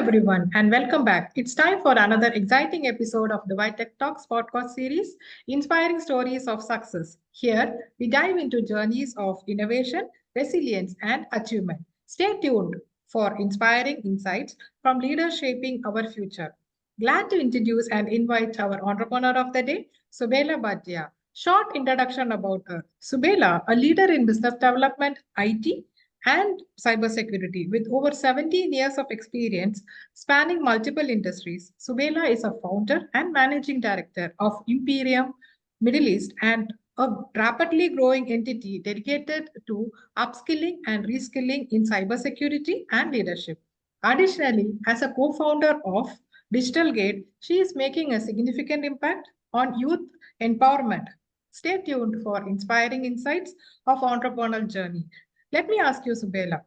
everyone, and welcome back. It's time for another exciting episode of the Tech Talks podcast series, Inspiring Stories of Success. Here, we dive into journeys of innovation, resilience, and achievement. Stay tuned for inspiring insights from leaders shaping our future. Glad to introduce and invite our entrepreneur of the day, Subela Bhatia. Short introduction about her. Subela, a leader in business development, IT, and cybersecurity. With over 17 years of experience spanning multiple industries, Subela is a founder and managing director of Imperium Middle East and a rapidly growing entity dedicated to upskilling and reskilling in cybersecurity and leadership. Additionally, as a co founder of Digital Gate, she is making a significant impact on youth empowerment. Stay tuned for inspiring insights of entrepreneurial journey. Let me ask you, Subela.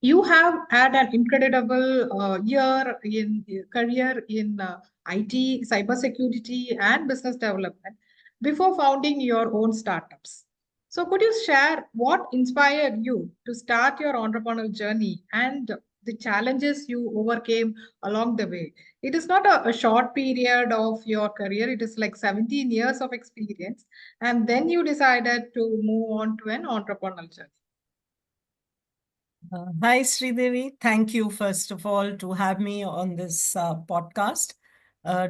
You have had an incredible year in career in IT, cybersecurity, and business development before founding your own startups. So, could you share what inspired you to start your entrepreneurial journey and the challenges you overcame along the way? It is not a short period of your career, it is like 17 years of experience, and then you decided to move on to an entrepreneurial journey. Hi, Sridevi. Thank you, first of all, to have me on this podcast.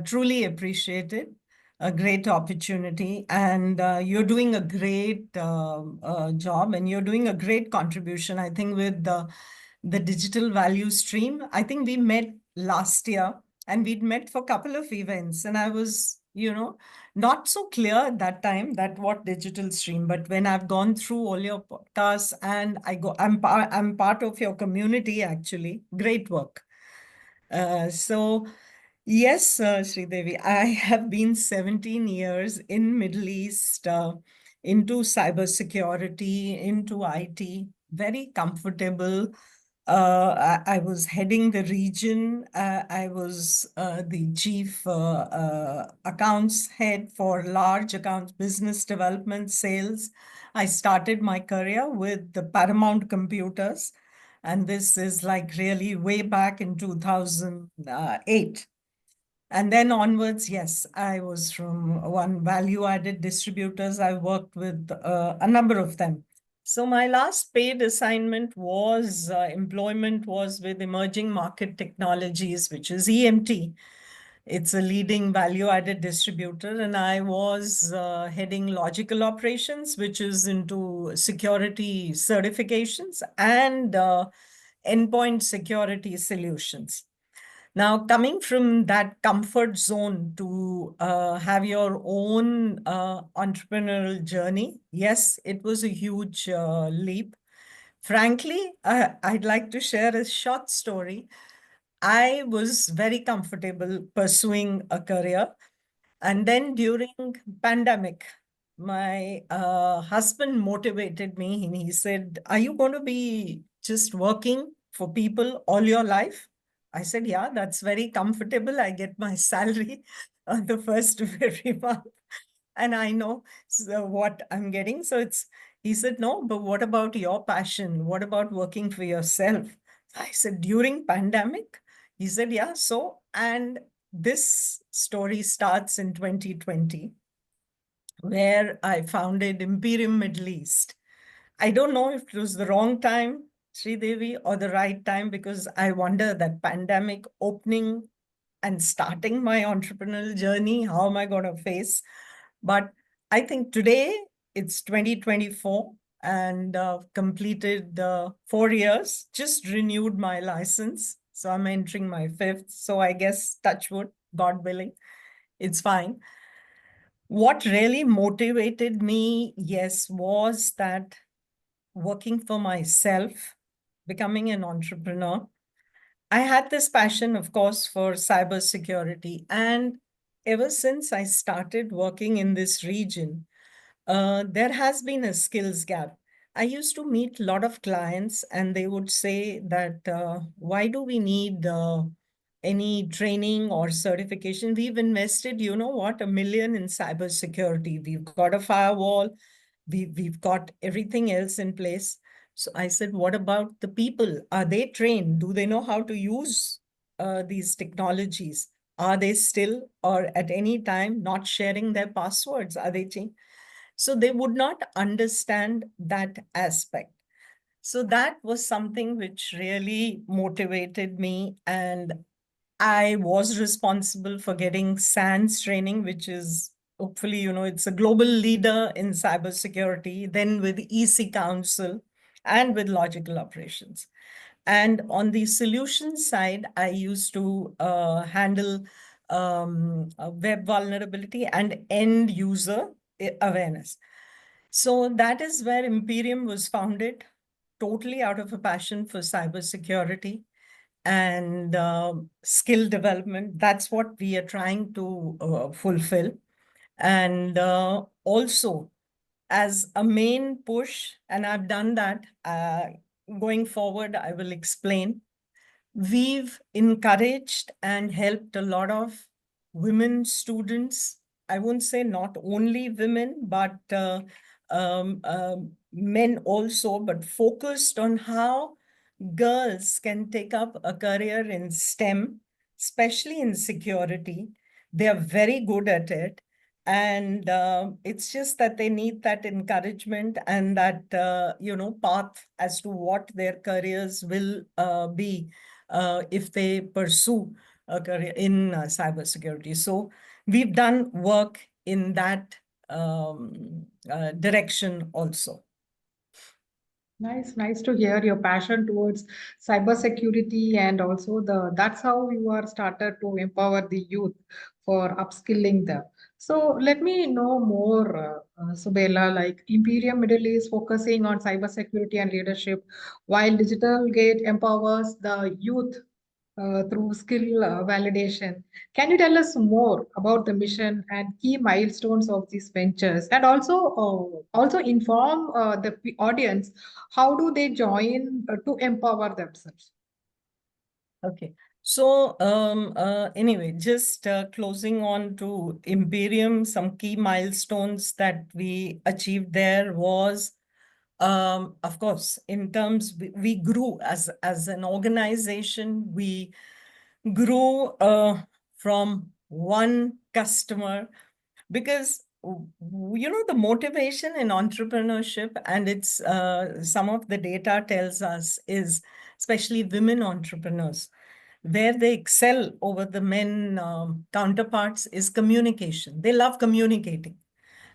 Truly appreciate it. A great opportunity. And you're doing a great job and you're doing a great contribution, I think, with the digital value stream. I think we met last year and we'd met for a couple of events. And I was, not so clear at that time that what digital stream, but when I've gone through all your podcasts and I'm part of your community, actually. Great work. So yes, Sridevi, I have been 17 years in Middle East, into cybersecurity, into IT, very comfortable. I was heading the region. I was the chief accounts head for large accounts, business development, sales. I started my career with the Paramount Computers, and this is like really way back in 2008. And then onwards, yes, I was from one value-added distributors. I worked with a number of them. So my last paid assignment was employment was with Emerging Market Technologies, which is EMT. It's a leading value-added distributor, and I was heading logical operations, which is into security certifications and endpoint security solutions. Now, coming from that comfort zone to have your own entrepreneurial journey, yes, it was a huge leap. Frankly, I'd like to share a short story. I was very comfortable pursuing a career. And then during pandemic, my husband motivated me and he said, "Are you going to be just working for people all your life?" I said, "Yeah, that's very comfortable. I get my salary on the first of every month and I know what I'm getting." So he said, "No, but what about your passion? What about working for yourself?" I said, "During pandemic?" He said, "Yeah." So, and this story starts in 2020, where I founded Imperium Middle East. I don't know if it was the wrong time, Sridevi, or the right time, because I wonder that pandemic opening and starting my entrepreneurial journey, how am I going to face? But I think today it's 2024 and completed 4 years, just renewed my license. So I'm entering my fifth. So I guess, touch wood, God willing, it's fine. What really motivated me, yes, was that working for myself, becoming an entrepreneur. I had this passion, of course, for cybersecurity. And ever since I started working in this region, there has been a skills gap. I used to meet a lot of clients and they would say that, why do we need any training or certification? We've invested, you know what, $1 million in cybersecurity. We've got a firewall. We've got everything else in place. So I said, what about the people? Are they trained? Do they know how to use these technologies? Are they still or at any time not sharing their passwords? Are they changing? So they would not understand that aspect. So that was something which really motivated me. And I was responsible for getting SANS training, which is hopefully, it's a global leader in cybersecurity, then with EC Council and with logical operations. And on the solution side, I used to handle web vulnerability and end user awareness. So that is where Imperium was founded, totally out of a passion for cybersecurity and skill development. That's what we are trying to fulfill. And also, as a main push, and I've done that, going forward, I will explain. We've encouraged and helped a lot of women students. I won't say not only women, but men also, but focused on how girls can take up a career in STEM, especially in security. They are very good at it. And it's just that they need that encouragement and that, path as to what their careers will be if they pursue a career in cybersecurity. So we've done work in that direction also. Nice to hear your passion towards cybersecurity, and also that's how you are started to empower the youth for upskilling them. So let me know more, Subela, like Imperium Middle East focusing on cybersecurity and leadership, while Digital Gate empowers the youth through skill validation. Can you tell us more about the mission and key milestones of these ventures, and also inform the audience how do they join to empower themselves? Okay. So anyway, just closing on to Imperium, some key milestones that we achieved there was, of course, in terms, we grew as an organization. We grew from one customer because the motivation in entrepreneurship, and it's some of the data tells us, is especially women entrepreneurs, where they excel over the men counterparts is communication. They love communicating,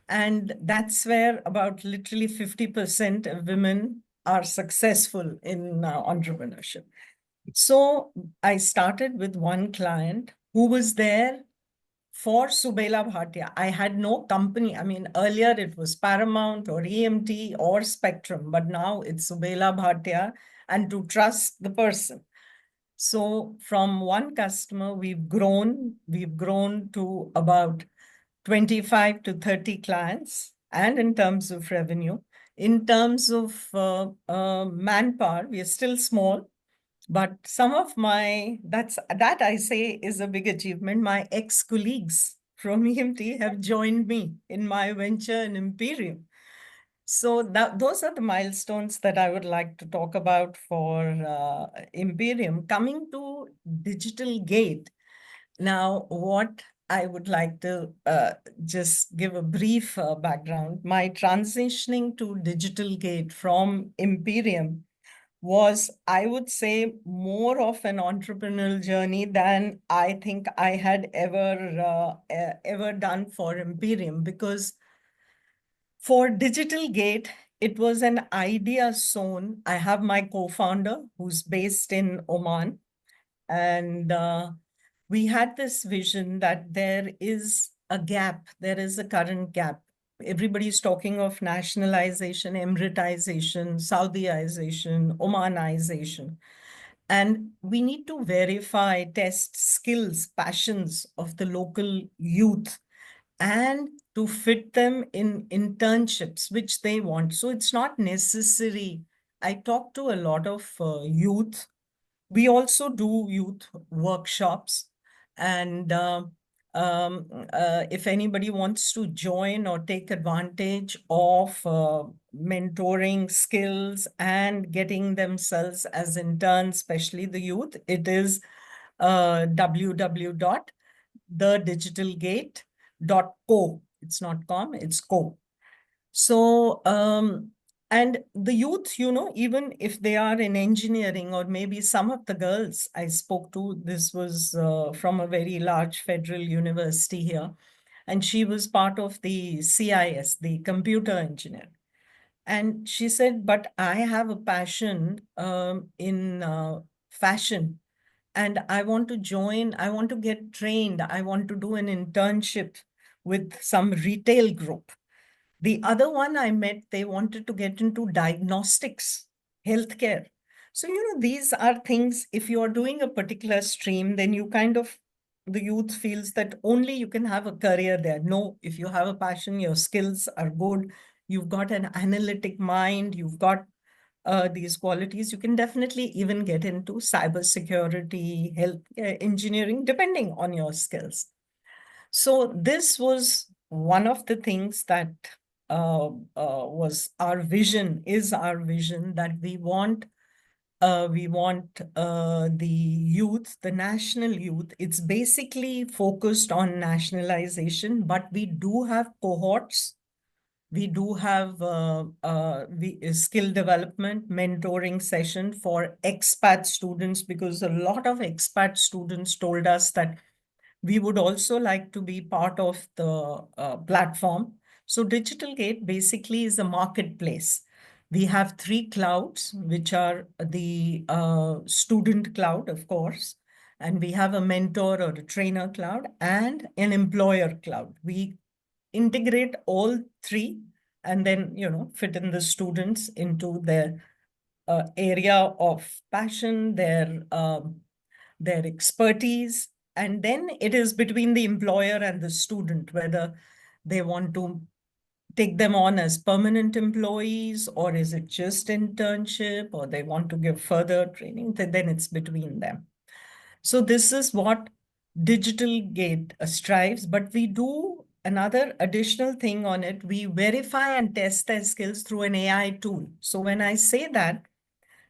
and that's where about literally 50% of women are successful in entrepreneurship. So I started with one client who was there for Subela Bhatia. I had no company. I mean, earlier it was Paramount or EMT or Spectrum, but now it's Subela Bhatia, and to trust the person. So from one customer, we've grown to about 25 to 30 clients, and in terms of revenue. In terms of manpower, we are still small, but some of that I say is a big achievement. My ex-colleagues from EMT have joined me in my venture in Imperium. So those are the milestones that I would like to talk about for Imperium. Coming to Digital Gate, now what I would like to just give a brief background. My transitioning to Digital Gate from Imperium was, I would say, more of an entrepreneurial journey than I think I had ever done for Imperium, because for Digital Gate, it was an idea zone. I have my co-founder who's based in Oman, and we had this vision that there is a gap, there is a current gap. Everybody's talking of nationalization, Emiratization, Saudiization, Omanization. And we need to verify, test skills, passions of the local youth, and to fit them in internships which they want. So it's not necessary. I talk to a lot of youth. We also do youth workshops. And if anybody wants to join or take advantage of mentoring skills and getting themselves as interns, especially the youth, it is www.thedigitalgate.co. It's not com, it's co. So, and the youth, even if they are in engineering, or maybe some of the girls I spoke to, this was from a very large federal university here, and she was part of the CIS, the computer engineer. And she said, but I have a passion in fashion, and I want to join, I want to get trained, I want to do an internship with some retail group. The other one I met, they wanted to get into diagnostics, healthcare. So, these are things, if you're doing a particular stream, then you kind of, the youth feels that only you can have a career there. No, if you have a passion, your skills are good, you've got an analytic mind, you've got these qualities, you can definitely even get into cybersecurity, health engineering, depending on your skills. So this was one of the things that was our vision, is our vision, that we want the youth, the national youth. It's basically focused on nationalization, but we do have cohorts. We do have skill development, mentoring session for expat students, because a lot of expat students told us that we would also like to be part of the platform. So Digital Gate basically is a marketplace. We have three clouds, which are the student cloud, of course, and we have a mentor or a trainer cloud and an employer cloud. We integrate all three and then, fit in the students into their area of passion, their expertise. And then it is between the employer and the student, whether they want to take them on as permanent employees, or is it just internship, or they want to give further training, then it's between them. So this is what Digital Gate strives, but we do another additional thing on it. We verify and test their skills through an AI tool. So when I say that,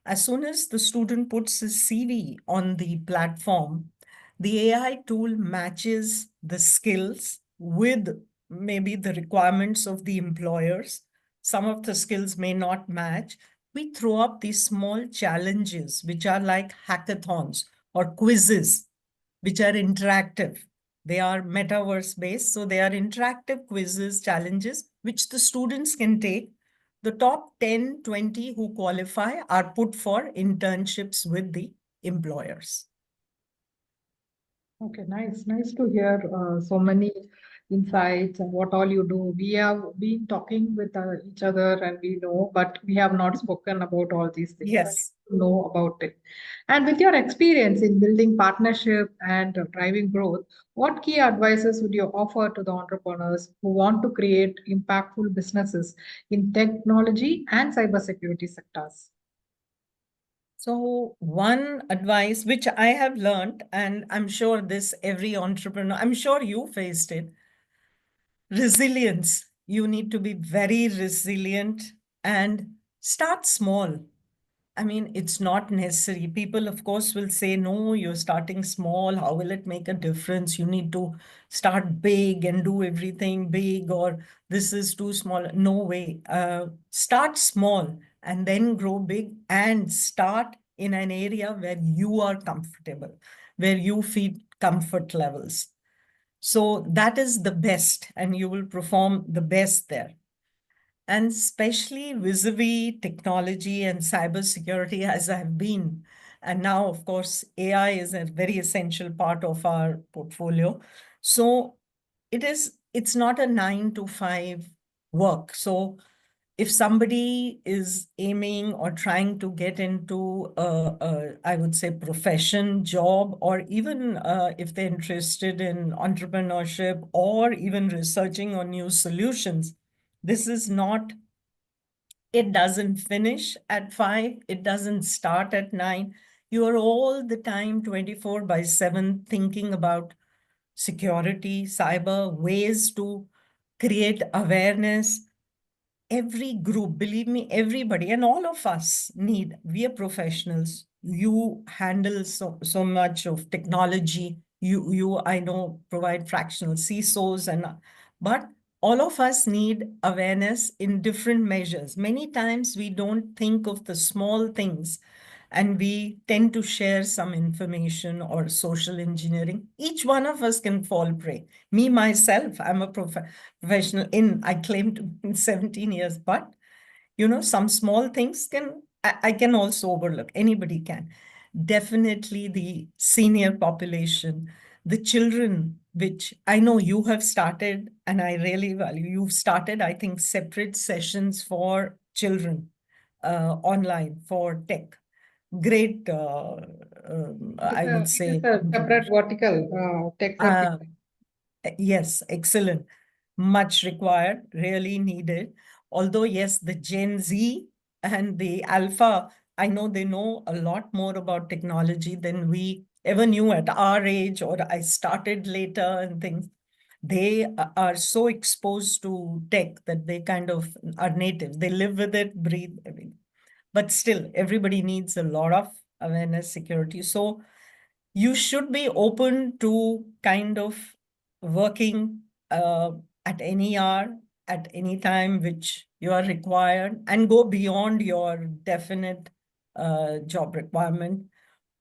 as soon as the student puts his CV on the platform, the AI tool matches the skills with maybe the requirements of the employers. Some of the skills may not match. We throw up these small challenges, which are like hackathons or quizzes, which are interactive. They are metaverse based. So they are interactive quizzes, challenges, which the students can take. The top 10, 20 who qualify are put for internships with the employers. Okay, nice. Nice to hear so many insights and what all you do. We have been talking with each other and we know, but we have not spoken about all these things and Yes. you know about it. And with your experience in building partnership and driving growth, what key advices would you offer to the entrepreneurs who want to create impactful businesses in technology and cybersecurity sectors? So one advice which I have learned, and I'm sure this every entrepreneur, I'm sure you faced it, resilience. You need to be very resilient and start small. I mean, it's not necessary. People, of course, will say, no, you're starting small. How will it make a difference? You need to start big and do everything big, or this is too small. No way. Start small and then grow big, and start in an area where you are comfortable, where you feel comfort levels. So that is the best, and you will perform the best there. And especially vis-a-vis technology and cybersecurity, as I've been. And now, of course, AI is a very essential part of our portfolio. So it's not a 9 to 5 work. So if somebody is aiming or trying to get into I would say, profession, job, or even if they're interested in entrepreneurship or even researching on new solutions, this is not, it doesn't finish at 5, it doesn't start at 9. You are all the time 24/7 thinking about security, cyber, ways to create awareness. Every group, believe me, everybody and all of us need, we are professionals. you handle so much of technology. You I know provide fractional CSOs but all of us need awareness in different measures. Many times we don't think of the small things and we tend to share some information or social engineering. Each one of us can fall prey. Me, myself, I'm a professional I claim to be 17 years, but some small things I can also overlook. Anybody can. Definitely the senior population, the children, which I know you have started, and I really value. You've started, I think, separate sessions for children online for tech. Great, I would It is say, a separate contribution. vertical, tech for kids. Uh, Yes, excellent. Much required, really needed. Although, yes, the Gen Z and the Alpha, I know they know a lot more about technology than we ever knew at our age, or I started later and things. They are so exposed to tech that they kind of are native. They live with it, breathe everything. But still, everybody needs a lot of awareness, security. So, you should be open to kind of working at any hour, at any time which you are required, and go beyond your definite job requirement,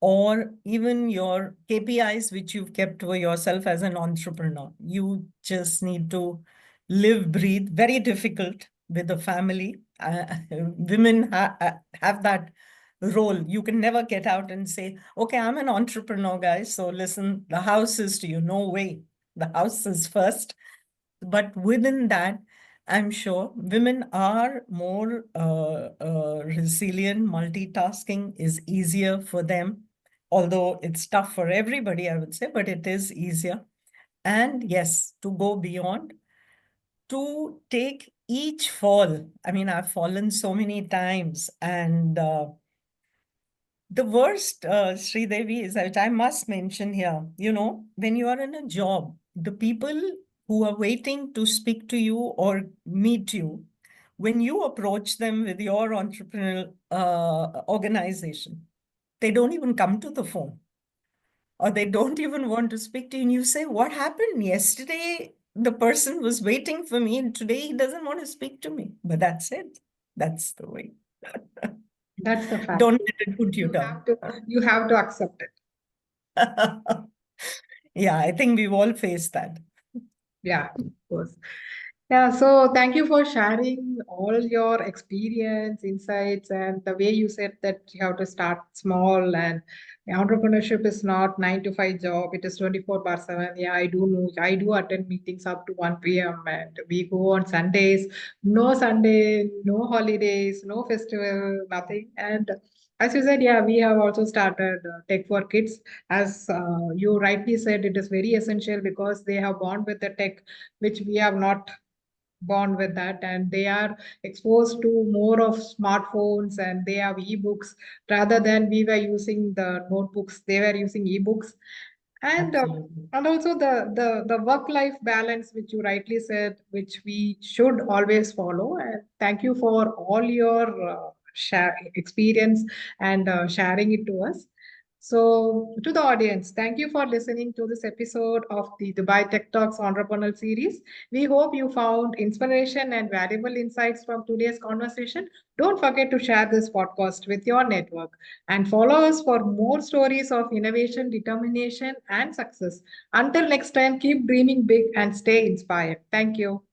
or even your KPIs, which you've kept for yourself as an entrepreneur. You just need to live, breathe, very difficult with a family. Women have that role. You can never get out and say, okay, I'm an entrepreneur, guys. So listen, the house is to you. No way. The house is first. But within that, I'm sure women are more resilient. Multitasking is easier for them, although it's tough for everybody, I would say, but it is easier. And yes, to go beyond, to take each fall. I mean, I've fallen so many times, and the worst, Sri Devi, is that I must mention here, when you are in a job, the people who are waiting to speak to you or meet you, when you approach them with your entrepreneurial organization, they don't even come to the phone, or they don't even want to speak to you. And you say, what happened? Yesterday, the person was waiting for me, and today he doesn't want to speak to me. But that's it. That's the way. That's the fact. Don't let it put you You down. have to you have to accept it. Yeah, I think we've all faced that. Yeah, of course. Yeah, so thank you for sharing all your experience, insights, and the way you said that you have to start small and entrepreneurship is not 9 to 5 job, it is 24 bar 7. Yeah, I do know. I do attend meetings up to 1 p.m. and we go on Sundays. No Sunday, no holidays, no festival, nothing. And as you said, yeah, we have also started Tech for Kids. As you rightly said, it is very essential because they have bond with the tech, which we have not bond with that, and they are exposed to more of smartphones and they have ebooks rather than we were using the notebooks, they were using ebooks. And Absolutely. and also the work life balance which you rightly said, which we should always follow. And thank you for all your experience and sharing it to us. So, to the audience, thank you for listening to this episode of the Dubai Tech Talks Entrepreneurial Series. We hope you found inspiration and valuable insights from today's conversation. Don't forget to share this podcast with your network and follow us for more stories of innovation, determination, and success. Until next time, keep dreaming big and stay inspired. Thank you.